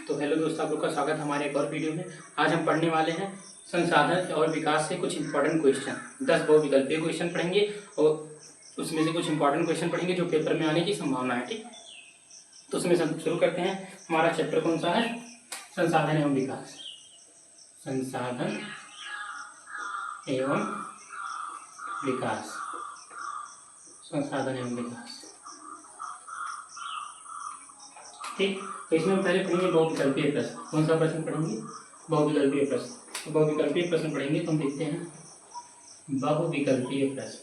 तो हेलो दोस्तों, आप लोग का स्वागत है हमारे एक और वीडियो में। आज हम पढ़ने वाले हैं संसाधन और विकास से कुछ इंपॉर्टेंट क्वेश्चन। 10 बहुविकल्पीय क्वेश्चन पढ़ेंगे और उसमें से कुछ इंपॉर्टेंट क्वेश्चन पढ़ेंगे जो पेपर में आने की संभावना है। ठीक, तो उसमें सब शुरू करते हैं। हमारा चैप्टर कौन सा है? संसाधन एवं विकास। संसाधन एवं विकास। संसाधन एवं विकास। ठीक, तो इसमें हम पहले पढ़ेंगे बहुविकल्पीय प्रश्न। कौन सा प्रश्न पढ़ेंगे? बहुविकल्पीय प्रश्न। तो बहुविकल्पीय प्रश्न पढ़ेंगे तो हम देखते हैं बहुविकल्पीय प्रश्न।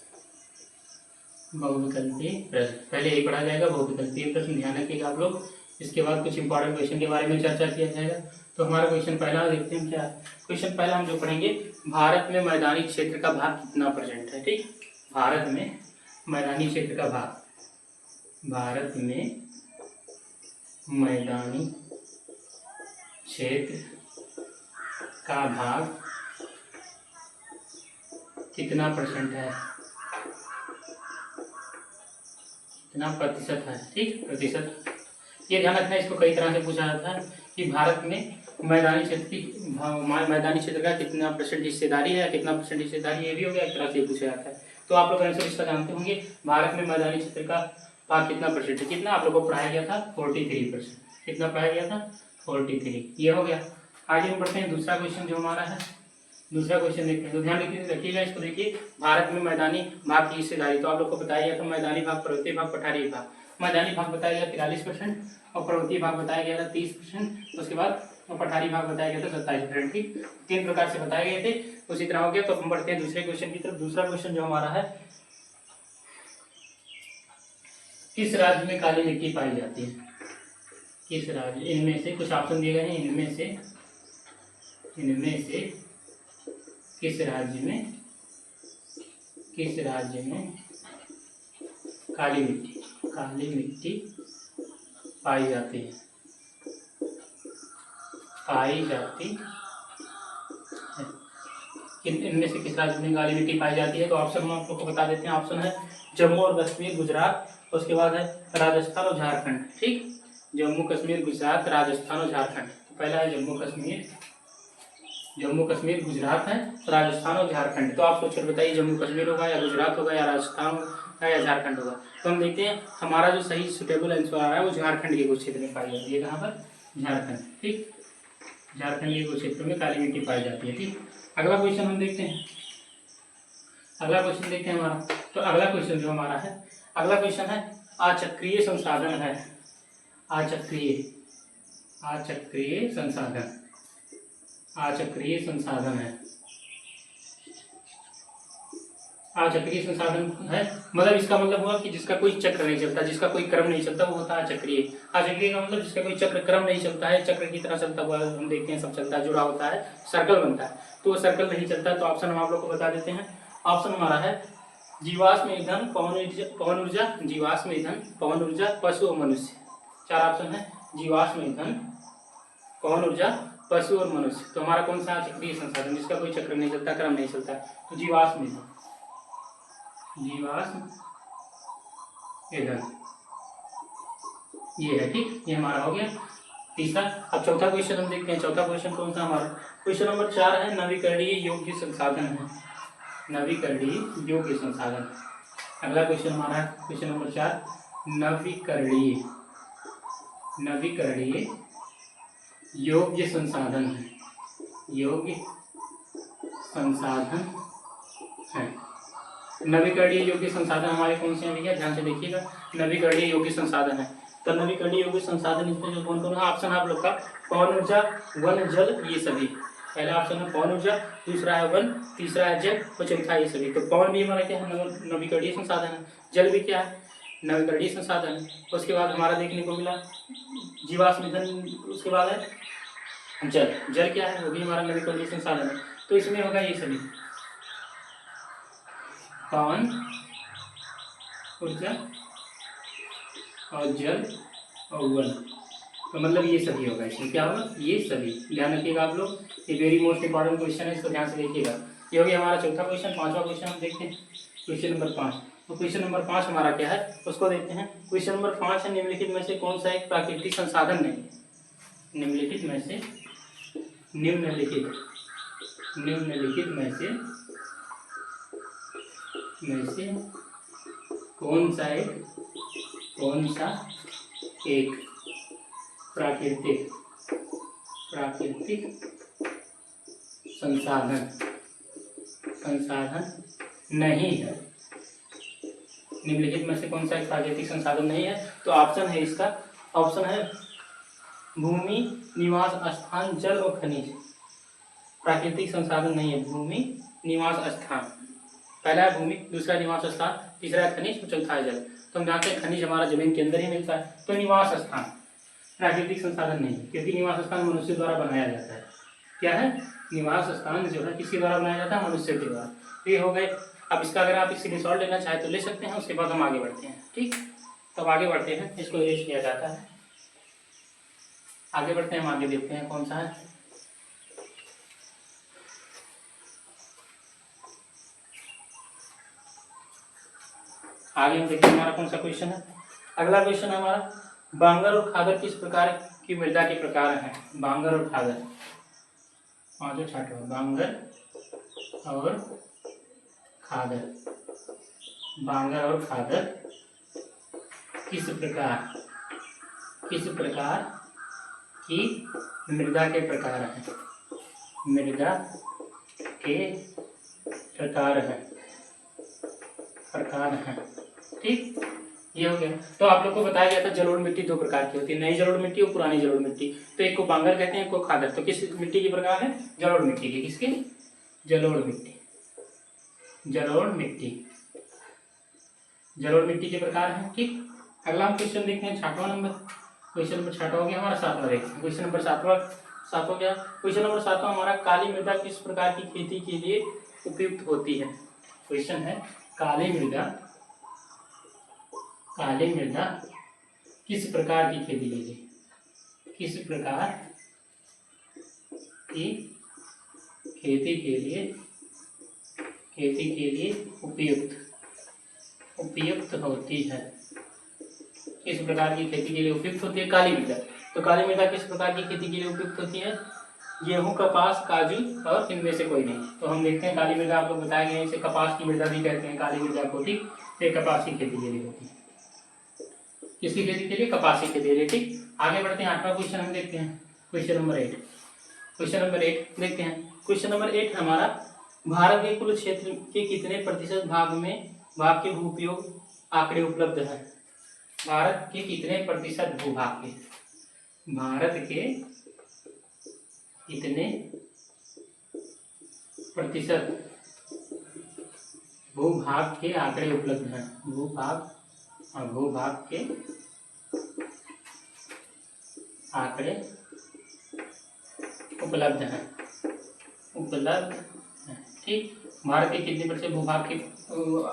बहुविकल्पीय प्रश्न पहले यही पढ़ा जाएगा, बहुविकल्पीय प्रश्न ध्यान रखिएगा आप लोग। इसके बाद कुछ इंपॉर्टेंट क्वेश्चन के बारे में चर्चा किया जाएगा। तो हमारा क्वेश्चन पहला देखते हैं क्या है। क्वेश्चन पहला हम जो पढ़ेंगे, भारत में मैदानी क्षेत्र का भाग कितना % है? ठीक, भारत में मैदानी क्षेत्र का भाग, भारत में मैदानी क्षेत्र का भाग कितना % है? कितना प्रतिशत है? ठीक, प्रतिशत। ये ध्यान रखना है, इसको कई तरह से पूछा जाता है कि भारत में मैदानी क्षेत्र की मैदानी क्षेत्र का कितना % हिस्सेदारी है, कितना % हिस्सेदारी, ये भी हो गया, एक तरह से पूछा जाता है। तो आप लोग आंसर इसका जानते होंगे, भारत में मैदानी क्षेत्र का भाग कितना % है? कितना आप लोगों को पढ़ाया गया था? 43%। कितना पढ़ाया गया था? 43। ये हो गया। आगे हम बढ़ते हैं दूसरा क्वेश्चन जो हमारा है। दूसरा क्वेश्चन देखते हैं, तो ध्यान रखिएगा इसको। देखिए, भारत में मैदानी भाग की हिस्सेदारी, तो आप लोग को बताया गया था मैदानी भाग, पर्वतीय भाग, पठारी भाग। मैदानी भाग बताया गया 43% और पर्वतीय भाग बताया गया था 30%। उसके बाद पठारी भाग बताया गया था 27%। ठीक, 3 प्रकार से बताए गए थे। उसी तरह हो गया। तो हम बढ़ते हैं दूसरे क्वेश्चन की तरफ। दूसरा क्वेश्चन जो हमारा है, किस राज्य में काली मिट्टी पाई जाती है? किस राज्य? इनमें से कुछ ऑप्शन दिए गए हैं। इनमें से किस राज्य में काली मिट्टी पाई जाती है? इनमें से किस राज्य में काली मिट्टी पाई जाती है? तो ऑप्शन हम आप लोग को बता देते हैं। ऑप्शन है जम्मू और कश्मीर, गुजरात, उसके बाद है राजस्थान और झारखंड। ठीक, जम्मू कश्मीर, गुजरात, राजस्थान और झारखंड। तो पहला है जम्मू कश्मीर, गुजरात है, राजस्थान और झारखंड। तो आप सोचकर बताइए, जम्मू कश्मीर होगा या गुजरात होगा या राजस्थान होगा या झारखंड होगा? तो हम देखते हैं हमारा जो सही सुटेबल आंसर आ रहा है वो झारखंड के कुछ क्षेत्र में पाई जाती है। कहाँ पर? झारखंड। ठीक, झारखंड के कुछ क्षेत्रों में काली मिट्टी पाई जाती है। ठीक, अगला क्वेश्चन हम देखते हैं। अगला क्वेश्चन देखते हैं हमारा। तो अगला क्वेश्चन जो हमारा है, अगला क्वेश्चन है अचक्रीय संसाधन है। अचक्रीय संसाधन है। अचक्रीय संसाधन है, मतलब इसका मतलब हुआ कि जिसका कोई चक्र नहीं चलता, जिसका कोई क्रम नहीं चलता, वो होता है अचक्रीय। अचक्रीय का मतलब जिसका कोई चक्र क्रम नहीं चलता है, चक्र की तरह चलता हुआ हम देखते हैं सब चलता जुड़ा होता है, सर्कल बनता है, तो वो सर्कल नहीं चलता। तो ऑप्शन हम आप लोग को बता देते हैं। ऑप्शन हमारा है जीवाश्म ईंधन, पवन ऊर्जा, पशु और मनुष्य। 4 ऑप्शन है, जीवाश्म ईंधन, पवन ऊर्जा, पशु और मनुष्य। तो हमारा कौन सा चक्रीय संसाधन जिसका कोई चक्र नहीं चलता, क्रम नहीं चलता? तो जीवाश्म ईंधन ये है। ठीक, ये हमारा हो गया तीसरा। अब चौथा क्वेश्चन हम देखते हैं। चौथा क्वेश्चन कौन सा हमारा? क्वेश्चन नंबर 4 है नवीकरणीय योग्य संसाधन है। नवीकरणीय योग्य संसाधन। अगला क्वेश्चन हमारा क्वेश्चन नंबर 4 नवीकरणीय योग्य संसाधन है। योग्य संसाधन है। नवीकरणीय योग्य संसाधन हमारे कौन से हैं भैया? ध्यान से देखिएगा। नवीकरणीय योग्य संसाधन है, तो नवीकरणीय योग्य संसाधन इसमें जो कौन कौन है? ऑप्शन है आप लोग का पवन ऊर्जा, वन, जल, ये सभी। पहला ऑप्शन है पवन ऊर्जा, दूसरा है वन, तीसरा है जल और चौथा ये सभी। तो पवन भी हमारा क्या है? नवीकरणीय संसाधन है। जल भी क्या है? नवीकरणीय संसाधन है। उसके बाद हमारा देखने को मिला जीवाश्म ईंधन, उसके बाद है जल क्या है? वो भी हमारा नवीकरणीय संसाधन है। तो इसमें होगा ये सभी, पवन ऊर्जा और जल और वन। तो मतलब ये सभी होगा। इसमें क्या होगा? ये सभी। ध्यान रखिएगा आप लोग, ये वेरी मोस्ट इंपॉर्टेंट क्वेश्चन है, इसको ध्यान से देखिएगा। ये हो गया हमारा चौथा क्वेश्चन। 5वां क्वेश्चन हम देखते हैं, क्वेश्चन नंबर 5। तो क्वेश्चन नंबर 5 हमारा क्या है उसको देखते हैं। क्वेश्चन नंबर 5 है निम्नलिखित में से कौन सा एक प्राकृतिक संसाधन नहीं है? निम्नलिखित निम्नलिखित में से कौन सा एक प्राकृतिक संसाधन नहीं है। निम्नलिखित में से कौन सा एक प्राकृतिक संसाधन नहीं है? तो ऑप्शन है इसका, ऑप्शन है भूमि, निवास स्थान, जल और खनिज। प्राकृतिक संसाधन नहीं है, भूमि, निवास स्थान, पहला है भूमि, दूसरा निवास स्थान, तीसरा है खनिज और चौथा है जल। तो हम जानते हैं खनिज हमारा जमीन के अंदर ही मिलता है। तो निवास स्थान प्राकृतिक संसाधन नहीं, क्योंकि निवास स्थान मनुष्य द्वारा बनाया जाता है। क्या है? निवास स्थान जो है किसके द्वारा बनाया जाता है? मनुष्य के द्वारा। ये हो गए। अब इसका अगर आप इससे रिजल्ट लेना चाहे तो ले सकते हैं, उसके बाद हम आगे बढ़ते हैं। ठीक, तब आगे बढ़ते हैं, इसको इरेज किया जाता है। आगे बढ़ते हैं, हम आगे देखते हैं कौन सा है। आगे हम देखते हैं हमारा कौन सा क्वेश्चन है। अगला क्वेश्चन है हमारा, बांगर और खादर किस प्रकार की मृदा के प्रकार हैं? बांगर और खादर, पांचों छठा, बांगर और खादर, बांगर और खादर किस प्रकार की मृदा के प्रकार हैं? मृदा के प्रकार हैं। ठीक, ये हो गया। तो आप लोग को बताया गया था जलोढ़ मिट्टी दो प्रकार की होती है, नई जलोढ़ मिट्टी और पुरानी जलोढ़ मिट्टी। तो एक को बांगर कहते हैं, एक को खादर। तो किस मिट्टी के प्रकार है? जलोढ़ मिट्टी के। किसके? जलोढ़ मिट्टी के प्रकार हैं। ठीक, अगला हम क्वेश्चन देखते हैं, छठवां नंबर। क्वेश्चन नंबर छठा हो गया हमारा, सातवां देखते हैं। क्वेश्चन नंबर सातवां क्या? क्वेश्चन नंबर सातवां हमारा, काली मृदा किस प्रकार की खेती के लिए उपयुक्त होती है? क्वेश्चन है, काली मृदा किस प्रकार की खेती के लिए उपयुक्त होती है? किस प्रकार की खेती के लिए उपयुक्त होती है? काली मृदा। तो काली मृदा किस प्रकार की खेती के लिए उपयुक्त होती है? गेहूं, कपास, काजू और इनमें से कोई नहीं। तो हम देखते हैं काली मृदा, आपको बताया गया इसे कपास की मृदा भी कहते हैं काली मृदा को। ठीक, ये कपास की खेती के लिए होती है। किसकी खेती के लिए? कपास की खेती के लिए। ठीक, आगे बढ़ते हैं, आठवां क्वेश्चन हम देखते हैं, क्वेश्चन नंबर 8 देखते हैं। क्वेश्चन नंबर 8 हमारा, भारत के कुल क्षेत्र के कितने प्रतिशत भाग के भू उपयोग आंकड़े उपलब्ध है? भारत के कितने प्रतिशत भूभाग के, भारत के कितने प्रतिशत भूभाग के आंकड़े उपलब्ध हैं? भूभाग के आंकड़े उपलब्ध हैं। ठीक, भारत के कितने प्रतिशत भूभाग के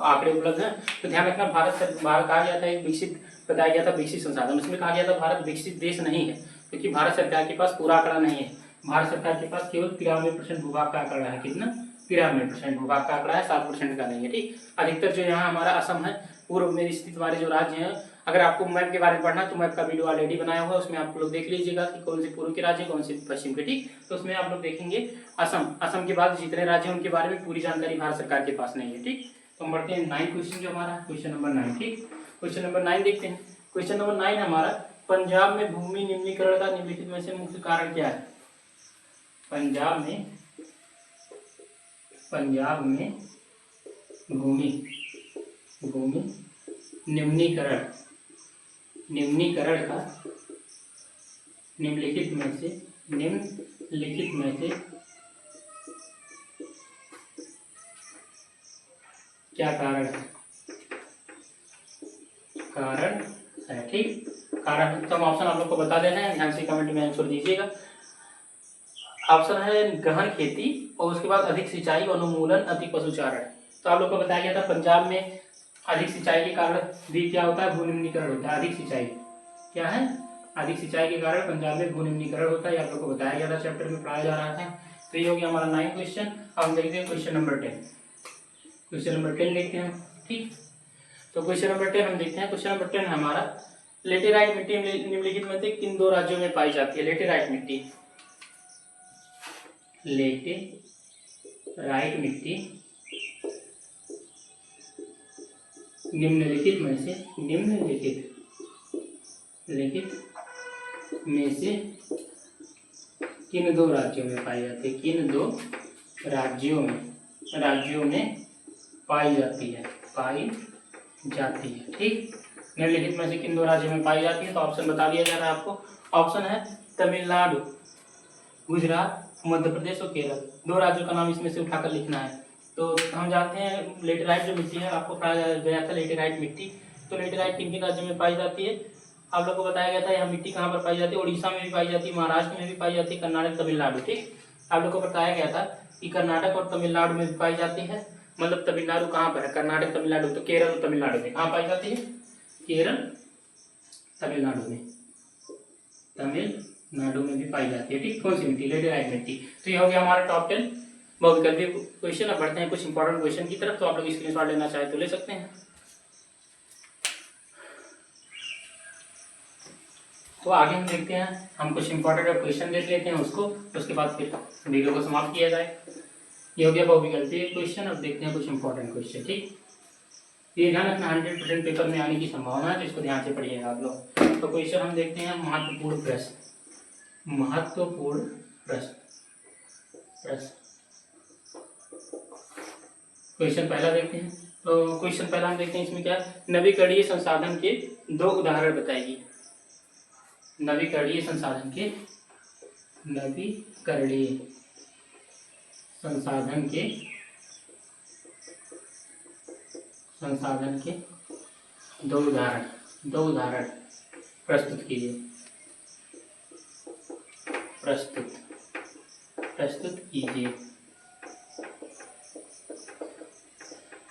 आंकड़े उपलब्ध हैं? तो ध्यान रखना, भारत कहा गया था एक विकसित, बताया गया था विकसित संसाधन। उसमें कहा गया था भारत विकसित देश नहीं है, क्योंकि भारत सरकार के पास पूरा आंकड़ा नहीं है। भारत सरकार के पास केवल 93% भूभाग का आंकड़ा है। कितना? 93% भूभाग का आंकड़ा है, 7% का नहीं है। ठीक, अधिकतर जो यहाँ हमारा असम है, पूर्व में स्थित हमारे जो राज्य हैं, अगर आपको मैप के बारे में पढ़ना है तो मैप का वीडियो ऑलरेडी बनाया हुआ है, उसमें आप लोग देख लीजिएगा कि कौन से पूर्व के राज्य, कौन से पश्चिम के। ठीक, तो उसमें आप लोग देखेंगे असम के बाद जितने राज्य हैं उनके बारे में पूरी जानकारी भारत सरकार के पास नहीं है। ठीक, तो हम बढ़ते हैं 9 क्वेश्चन जो हमारा, क्वेश्चन नंबर 9। ठीक, क्वेश्चन नंबर 9 देखते हैं। क्वेश्चन नंबर 9 हमारा, पंजाब में भूमि निम्नीकरण का निम्नलिखित में से मुख्य कारण क्या है? पंजाब में भूमि निम्नीकरण का निम्नलिखित में से क्या कारण है? ठीक, कारण तो हम ऑप्शन आप लोग को बता देना है, ध्यान से कमेंट में आंसर दीजिएगा। ऑप्शन है गहन खेती, और उसके बाद अधिक सिंचाई, अनुमूलन, अति पशुचारण। तो आप लोग को बताया गया था पंजाब में अधिक सिंचाई के कारण भी क्या होता है? भू निम्नीकरण होता है। अधिक सिंचाई क्या है? अधिक सिंचाई के कारण पंजाब में भू निम्नीकरण होता है, आप लोग को बताया गया था, चैप्टर में पढ़ाया जा रहा था। तो ये हो गया हमारा 9 क्वेश्चन। अब हम देखते हैं क्वेश्चन नंबर 10। क्वेश्चन नंबर 10 देखते हैं। ठीक, तो क्वेश्चन नंबर 10 हम देखते हैं। क्वेश्चन नंबर 10 हमारा, लेटेराइट मिट्टी निम्नलिखित में से किन दो राज्यों में पाई जाती है? लेटेराइट मिट्टी, लेटेराइट मिट्टी निम्नलिखित में से किन दो राज्यों में पाई जाती है? किन दो राज्यों में पाई जाती है? ठीक, निम्नलिखित में से किन दो राज्यों में पाई जाती है? तो ऑप्शन बता दिया जा रहा है आपको। ऑप्शन है तमिलनाडु, गुजरात, मध्य प्रदेश और केरल। दो राज्यों का नाम इसमें से उठाकर लिखना है। तो हम जानते हैं लेटेराइट जो मिट्टी है, आपको पढ़ाया गया था लेटेराइट मिट्टी। तो लेटेराइट किन किन राज्यों में पाई जाती है? आप लोग को बताया गया था यह मिट्टी कहाँ पर पाई जाती है। उड़ीसा में भी पाई जाती है, महाराष्ट्र में भी पाई जाती है, कर्नाटक, तमिलनाडु। ठीक, आप लोग को बताया गया था कि कर्नाटक और तमिलनाडु में भी पाई जाती है। मतलब तमिलनाडु कहाँ पर है? कर्नाटक, तमिलनाडु। तो केरल और तमिलनाडु में कहाँ पाई जाती है? केरल, तमिलनाडु में भी पाई जाती है। ठीक, कौन सी मिट्टी? लेटेराइट मिट्टी। तो ये हो गया हमारा टॉप 10 बहुविकल्पीय क्वेश्चन। अब बढ़ते हैं कुछ इंपॉर्टेंट क्वेश्चन की तरफ। तो आप लोग स्क्रीनशॉट लेना चाहे तो ले सकते हैं। तो आगे हम देखते हैं, हम कुछ इंपॉर्टेंट क्वेश्चन देख लेते हैं उसको, उसके बाद फिर वीडियो को समाप्त किया जाए। ये हो गया बहुविकल्पीय क्वेश्चन। अब देखते हैं कुछ इंपॉर्टेंट क्वेश्चन। ठीक, ये ध्यान रखना 100% पेपर में आने की संभावना है, तो इसको ध्यान से पढ़िएगा आप लोग। तो क्वेश्चन हम देखते हैं महत्वपूर्ण प्रश्न। क्वेश्चन पहला देखते हैं। तो क्वेश्चन पहला हम देखते हैं, इसमें क्या नवीकरणीय संसाधन के दो उदाहरण बताइए। नवीकरणीय संसाधन के दो उदाहरण प्रस्तुत कीजिए।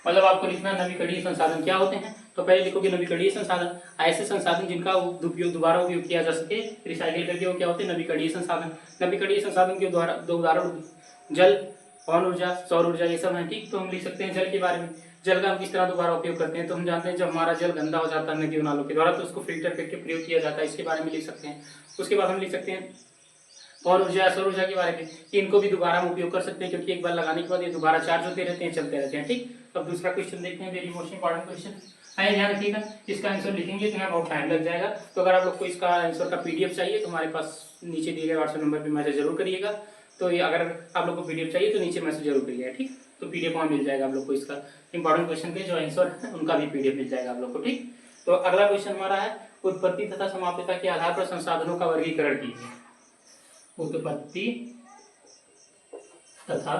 मतलब आपको लिखना नवीकरणीय संसाधन क्या होते हैं। तो पहले लिखोगे नवीकरणीय संसाधन, ऐसे संसाधन जिनका उपयोग दोबारा उपयोग किया जा सके, रिसाइकिल करके, वो क्या होते हैं? नवीकरणीय संसाधन। नवीकरणीय संसाधन के दो उदाहरण जल, पवन ऊर्जा, सौर ऊर्जा, ये सब है। ठीक, तो हम लिख सकते हैं जल के बारे में। जल का हम किस तरह दोबारा उपयोग करते हैं? तो हम जानते हैं जब हमारा जल गंदा हो जाता है नदी नालों के द्वारा, तो उसको फिल्टर करके प्रयोग किया जाता है, इसके बारे में लिख सकते हैं। उसके बाद हम लिख सकते हैं पवन ऊर्जा, सौर ऊर्जा के बारे में, कि इनको भी दोबारा हम उपयोग कर सकते हैं, क्योंकि एक बार लगाने के बाद ये दोबारा चार्ज होते रहते हैं, चलते रहते हैं। ठीक, तो अब दूसरा क्वेश्चन देखते हैं, वेरी मोस्ट इंपॉर्टेंट क्वेश्चन। आइए ध्यान रखिएगा, इसका आंसर लिखेंगे तो यहाँ बहुत टाइम लग जाएगा। तो अगर आप लोग को इसका आंसर का पीडीएफ चाहिए तो हमारे पास नीचे दिए गए व्हाट्सएप नंबर पर मैसेज जरूर करिएगा। तो ये अगर आप लोग को पीडीएफ चाहिए तो नीचे मैसेज जरूर करिएगा। ठीक, तो पीडीएफ वहाँ मिल जाएगा आप लोग को, इसका इंपॉर्टेंट क्वेश्चन के जो आंसर है उनका भी पीडीएफ मिल जाएगा आप लोग को। ठीक, तो अगला क्वेश्चन हमारा है उत्पत्ति तथा समाप्यता के आधार पर संसाधनों का वर्गीकरण कीजिए। उत्पत्ति तथा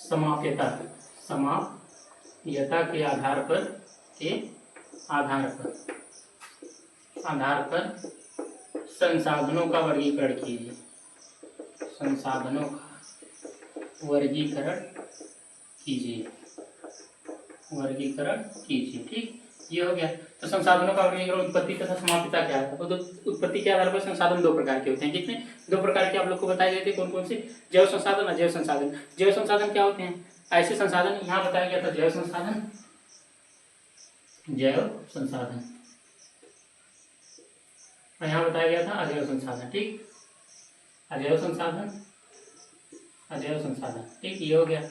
समाप्यता के आधार पर संसाधनों का वर्गीकरण कीजिए। ठीक, ये हो गया। तो संसाधनों का वर्गीकरण उत्पत्ति तथा समाप्यता क्या है? तो उत्पत्ति के आधार पर संसाधन दो प्रकार के होते हैं। कितने? दो प्रकार के आप लोग को बताए गए थे। कौन कौन से? जैव संसाधन, अजैव संसाधन। जैव संसाधन क्या होते हैं? ऐसे संसाधन, यहाँ बताया गया था जैव संसाधन, और यहाँ बताया गया था अजैव संसाधन। ठीक, अजैव संसाधन। ठीक, ये हो गया।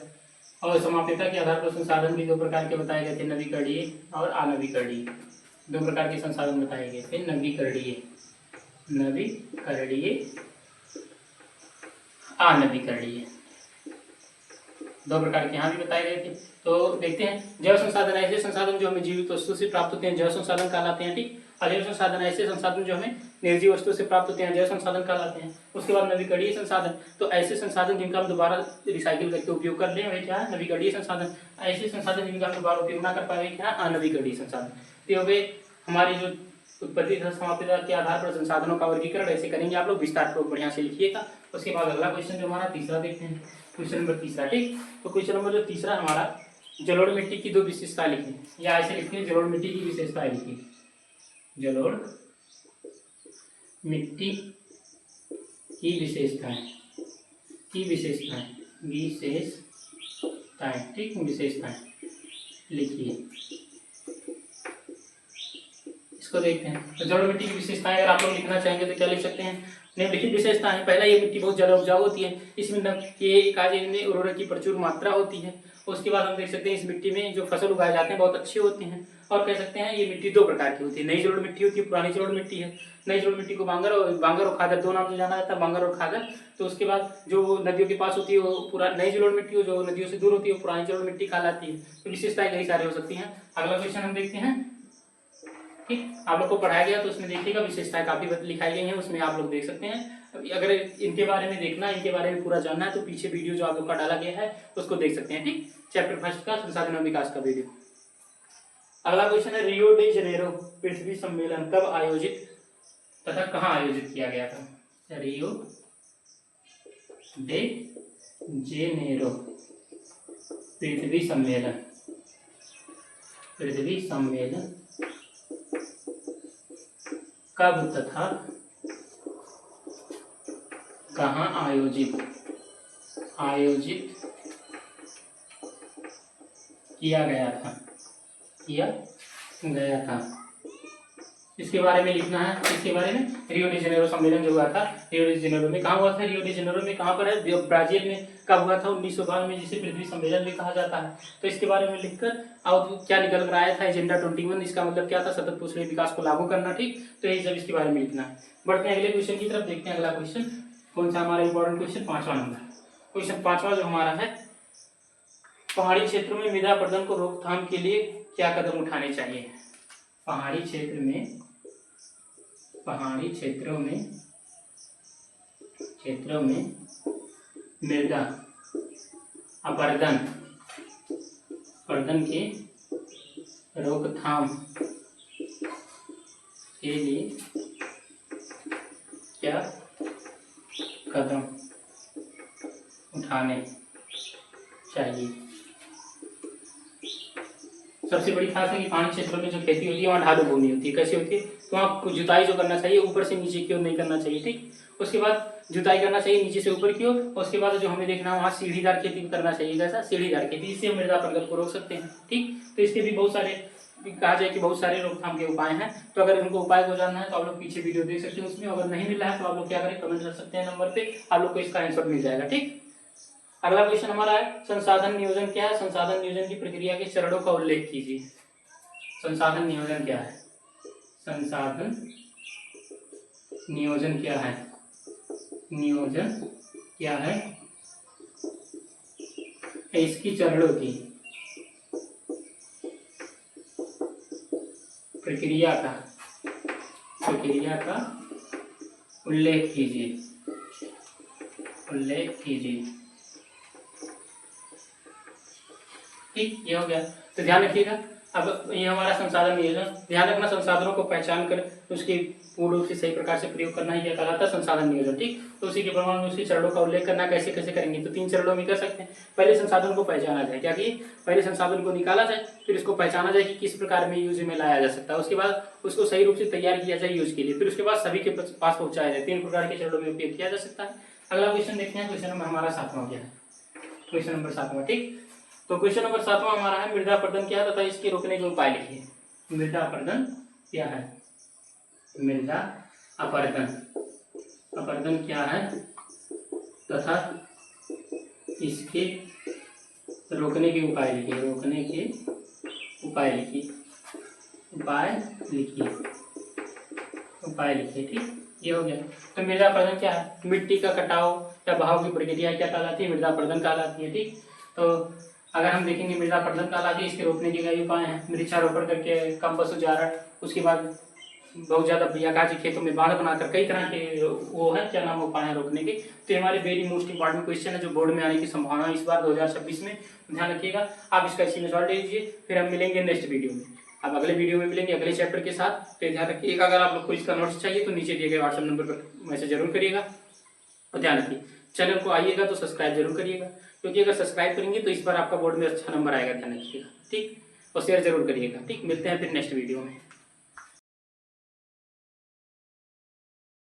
और समाप्यता के आधार पर संसाधन भी दो प्रकार के बताए गए थे, नवीकरणीय और अनवीकरणीय। दो प्रकार के संसाधन बताए गए थे, नवीकरणीय, अनवीकरणीय, दो प्रकार के यहाँ भी बताए गए थे। तो देखते हैं, जैव संसाधन ऐसे संसाधन जो हमें जीवित वस्तु से प्राप्त होते हैं, जैव संसाधन कहलाते हैं। ठीक, अजैव संसाधन ऐसे संसाधन जो हमें निर्जीव वस्तु से प्राप्त होते हैं, जैव संसाधन कहलाते हैं। उसके बाद नवीकरणीय संसाधन, तो ऐसे संसाधन जिनका हम दोबारा रिसाइकिल करके उपयोग कर लें, वही क्या है? नवीकरणीय संसाधन। ऐसे संसाधन जिनका हम दोबारा उपयोग ना कर पाए, क्या है? अनवीकरणीय संसाधन। तो हो गए हमारी जो उत्पत्ति तथा समाप्यता के आधार पर संसाधनों का वर्गीकरण। ऐसे करेंगे आप लोग, विस्तार पूर्वक बढ़िया से लिखिएगा। उसके बाद अगला क्वेश्चन जो हमारा तीसरा देखते हैं, क्वेश्चन नंबर तीसरा। ठीक, तो क्वेश्चन नंबर जो तीसरा हमारा, जलोढ़ मिट्टी की दो विशेषताएं लिखिए, या ऐसे लिखिए जलोढ़ मिट्टी की विशेषताएं लिखिए। जलोढ़ मिट्टी की विशेषताएं। ठीक, विशेषताएं लिखिए। इसको देखते हैं। तो जलोढ़ मिट्टी की विशेषताएं अगर आप लोग लिखना चाहेंगे तो क्या लिख सकते हैं? निम्नलिखित विशेषता है। पहला, ये मिट्टी बहुत ज्यादा उपजाऊ होती है, इसमें इनमें उर्वरक की प्रचुर मात्रा होती है। उसके बाद हम देख सकते हैं इस मिट्टी में जो फसल उगाए जाते हैं बहुत अच्छे होते हैं। और कह सकते हैं ये मिट्टी दो प्रकार की होती है, नई जलोढ़ मिट्टी होती है, पुरानी जलोढ़ मिट्टी है। नई जलोढ़ मिट्टी को बांगर और खादर दो नाम से जाना जाता है, बांगर और खादर। तो उसके बाद जो नदियों के पास होती है वो पूरा नई जलोढ़ मिट्टी हो, जो नदियों से दूर होती है वो पुरानी जलोढ़ मिट्टी कहलाती है। तो विशेषताएं कई सारी हो सकती हैं। अगला क्वेश्चन हम देखते हैं। ठीक, आप लोग को पढ़ाया गया तो उसमें देखिएगा विशेषताएं काफी लिखाई गई हैं, उसमें आप लोग देख सकते हैं। अगर इनके बारे में देखना, इनके बारे में पूरा जानना है तो पीछे वीडियो जो आप लोग का डाला गया है उसको देख सकते हैं। ठीक, चैप्टर 1 का संसाधन और विकास का वीडियो। अगला क्वेश्चन है, रियो डी जेनेरो पृथ्वी सम्मेलन कब आयोजित तथा कहाँ आयोजित किया गया था? रियो डे जेनेरो पृथ्वी सम्मेलन कब तथा कहाँ आयोजित किया गया था? इसके बारे में लिखना है। इसके बारे में रियो डी जेनेरो सम्मेलन जो हुआ था, रियो डी जेनेरो में कहाँ हुआ था? रियो डी जेनेरो में कहाँ पर है? ब्राजील में। कब हुआ था? 1952 में, जिसे पृथ्वी सम्मेलन भी कहा जाता है। तो इसके बारे में लिखकर अब क्या निकल कर आया था? एजेंडा 21। इसका मतलब क्या था? सतत पोषणीय विकास को लागू करना। ठीक, तो यही सब इसके बारे में लिखना है। बढ़ते हैं अगले क्वेश्चन की तरफ, देखते हैं अगला क्वेश्चन कौन सा हमारा इंपॉर्टेंट क्वेश्चन, 5वां नंबर। क्वेश्चन 5वां जो हमारा है, पहाड़ी क्षेत्रों में मृदा अपरदन को रोकथाम के लिए क्या कदम उठाने चाहिए? पहाड़ी क्षेत्रों में मृदा अपरदन के रोकथाम के लिए क्या कदम उठाने चाहिए? सबसे बड़ी खास है कि पहाड़ी क्षेत्रों में जो खेती होती है वहाँ ढालू भूमि होती है। कैसी होती है? तो आपको जुताई जो करना चाहिए ऊपर से नीचे की ओर नहीं करना चाहिए। ठीक, उसके बाद जुताई करना चाहिए नीचे से ऊपर की ओर। उसके बाद जो हमें देखना है वहाँ सीढ़ीदार खेती करना चाहिए। कैसा? सीढ़ीदार खेती। इससे हम मृदा अपरदन को रोक सकते हैं। ठीक, तो इसके भी बहुत सारे कहा जाए कि बहुत सारे रोकथाम के उपाय हैं। तो अगर उनको उपाय को जानना है तो आप लोग पीछे वीडियो देख सकते हैं, उसमें अगर नहीं मिल रहा है तो आप लोग क्या करें, कमेंट कर सकते हैं नंबर पे, आप लोग को इसका आंसर मिल जाएगा। ठीक, अगला क्वेश्चन हमारा है, संसाधन नियोजन क्या है? संसाधन नियोजन की प्रक्रिया के चरणों का उल्लेख कीजिए। संसाधन नियोजन क्या है? संसाधन नियोजन क्या है? इसकी चरणों की प्रक्रिया का उल्लेख कीजिए। ठीक, ये हो गया। तो ध्यान रखिएगा। अब ये हमारा संसाधन नियोजन, ध्यान रखना संसाधनों को पहचान कर उसके पूर्ण रूप से सही प्रकार से प्रयोग करना ही क्या कहलाता है? संसाधन नियोजन। ठीक, तो उसी के प्रमाण में उसके चरणों का उल्लेख करना कैसे कैसे करेंगे? तो 3 चरणों में कर सकते हैं। पहले संसाधन को पहचाना जाए, क्या कि पहले संसाधन को निकाला जाए, फिर इसको पहचाना जाए कि किस प्रकार में यूज में लाया जा सकता है। उसके बाद उसको सही रूप से तैयार किया जाए यूज के लिए, फिर उसके बाद सभी के पास पहुंचाया जाए। 3 प्रकार के चरणों में उपयोग किया जा सकता है। अगला क्वेश्चन देखते हैं। क्वेश्चन नंबर हमारा 7वां क्या है? क्वेश्चन नंबर 7वां। ठीक, तो क्वेश्चन नंबर 7वां हमारा है, मृदा अपरदन क्या है तथा इसके रोकने के उपाय लिखिए। मृदा अपरदन क्या है? मृदा अपरदन क्या है तथा इसके रोकने के उपाय लिखिए। उपाय लिखिए। ठीक, ये हो गया। तो मृदा अपरदन क्या है? मिट्टी का कटाव या बहाव की प्रक्रिया क्या कहलाती है? मृदा अपरदन कहलाती है। ठीक, तो अगर हम देखेंगे मृदा अपरदन कहलाती है, इसके रोकने के कई उपाय हैं। वृक्षारोपण करके, कम पशु चारण, उसके बाद बहुत ज्यादा बियागाजी खेतों में बाढ़ बनाकर, कई तरह के वो है क्या नाम उपाय है रोकने के। तो हमारे वेरी मोस्ट इंपॉर्टेंट क्वेश्चन है जो बोर्ड में आने की संभावना इस बार 2026 में। ध्यान रखिएगा, आप इसका स्क्रीनशॉट ले लीजिए। फिर हम मिलेंगे नेक्स्ट वीडियो में। अब अगले वीडियो में मिलेंगे अगले चैप्टर के साथ। तो ध्यान रखिएगा, अगर आप लोग को इसका नोट्स चाहिए तो नीचे दिए गए व्हाट्सएप नंबर पर मैसेज जरूर करिएगा। और ध्यान रखिए, चैनल को आइएगा तो सब्सक्राइब जरूर करिएगा, क्योंकि अगर सब्सक्राइब करेंगे तो इस बार आपका बोर्ड में अच्छा नंबर आएगा। ध्यान रखिएगा। ठीक, और शेयर जरूर करिएगा। ठीक, मिलते हैं फिर नेक्स्ट वीडियो में।